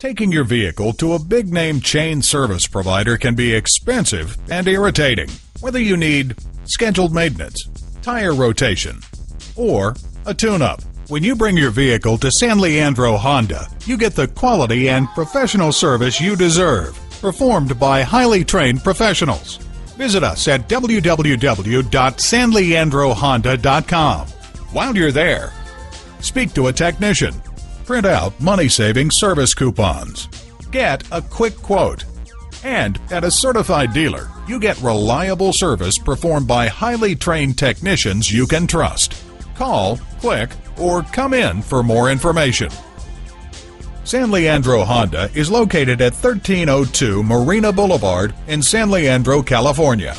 Taking your vehicle to a big-name chain service provider can be expensive and irritating, whether you need scheduled maintenance, tire rotation, or a tune-up. When you bring your vehicle to San Leandro Honda, you get the quality and professional service you deserve, performed by highly trained professionals. Visit us at www.sanleandrohonda.com. While you're there, speak to a technician. Print out money-saving service coupons. Get a quick quote. And at a certified dealer, you get reliable service performed by highly trained technicians you can trust. Call, click, or come in for more information. San Leandro Honda is located at 1302 Marina Boulevard in San Leandro, California.